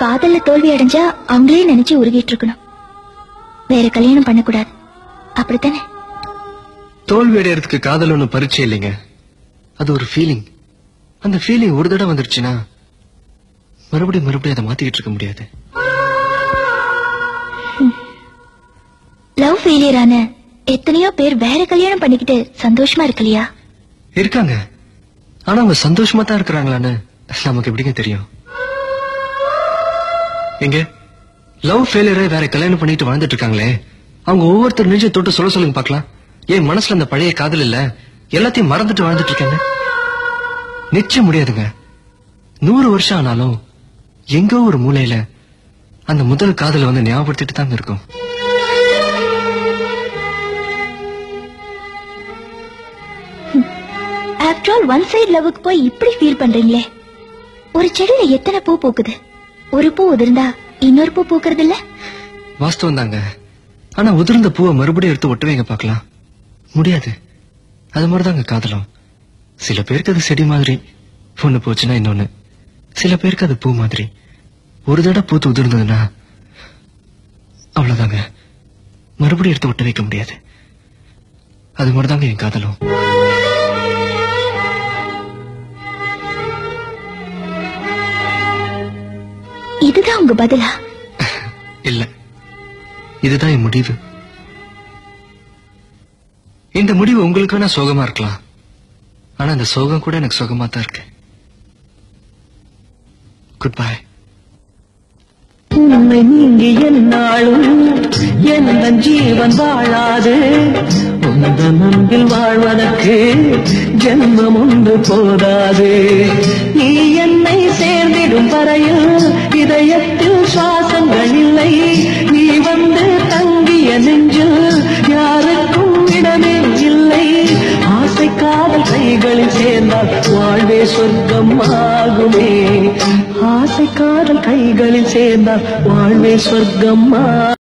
காதல்ல தோல்வி அடைஞ்சா அவங்களே நினைச்சு உருகிட்டு இருக்கணும், வேற கல்யாணம் பண்ணக்கூடாது, அப்படித்தானே? தோல்வி அடையறதுக்கு காதல் ஒன்னும் பரிச்சை இல்லைங்க, அது ஒரு ஃபீலிங். அந்த ஃபீலிங் ஒரு தடவை வந்துருச்சுன்னா மறுபடியும் அதை மாத்திக்கிட்டு இருக்க முடியாது. லவ் ஃபெயிலியர் ஆன எத்தனையோ பேர் வேற கல்யாணம் பண்ணிக்கிட்டு சந்தோஷமா இருக்கலையா? இருக்காங்க. ஆனா அவங்க சந்தோஷமா தான் இருக்கிறாங்களான்னு நமக்கு எப்படிங்க தெரியும்? எங்க லவ் ஃபெயிலியரை வேற கல்யாணம் பண்ணிட்டு வாழ்ந்துட்டு இருக்காங்களே, அவங்க ஒவ்வொருத்தர் நெஞ்ச தொட்டு சொல்லுங்க பாக்கலாம். ஏன் மனசுல அந்த பழைய காதல் இல்ல, எல்லாத்தையும் மறந்துட்டு வாழ்ந்துட்டு இருக்காங்க? நிச்சயம் முடியாதுங்க. 100 வருஷம் ஆனாலும் எங்கோ ஒரு மூலையில அந்த முதல் காதல வந்து ஞாபகப்படுத்திட்டு தாங்க இருக்கும். ஆஃப்டர் ஆல் ஒன் சைடு லவ்வுக்கு போய் இப்படி ஃபீல் பண்றீங்களே. ஒரு செடியில எத்தனை பூ பூக்குது, ஒரு பூ உதிர்ந்தா இன்னொரு பூ பூக்குறது இல்ல? வாஸ்தவம் தாங்க. ஆனா உதிர்ந்த பூவை மறுபடியும் எடுத்து ஒட்டுவீங்க பாக்கலாம், முடியாது. அது மாதிரிதாங்க காதலும். சில பேருக்கு அது செடி மாதிரி, ஒண்ணு போச்சுன்னா இன்னொன்னு. சில பேருக்கு அது பூ மாதிரி, ஒரு தடவை பூத்து உதிர்ந்ததுன்னா அவ்வளவுதாங்க, மறுபடியும் எடுத்து ஒட்ட வைக்க முடியாது. அது மாதிரிதாங்க என் காதலும். இதுதான் உங்க பதிலா? இல்ல, இதுதான் என் முடிவு. இந்த முடிவு உங்களுக்கு வேணா சோகமா இருக்கலாம், ஆனா அந்த சோகம் கூட எனக்கு சோகமா தான் இருக்கு. Good bye. உன்னை நீங்கி என்னாலும் எந்த ஜீவன் வாழாது, உந்த அன்பில் வாழ்வதற்கு ஜென்மம் ஒன்று போதாது. நீ என்னை சேர்ந்திடும் வரையில் இதயத்தில் சுவாசங்கள் இல்லை, நீ வந்து தங்கிய நெஞ்சில் யாருக்கும் இடமே இல்லை. ஆசை காதல் கைகளில் சேர்ந்தால் வாழ்வே சொர்க்கம் ஆகுமே, ஆசை காதல் கைகளில் சேர்ந்தால் வாழ்வே சொர்க்கம்.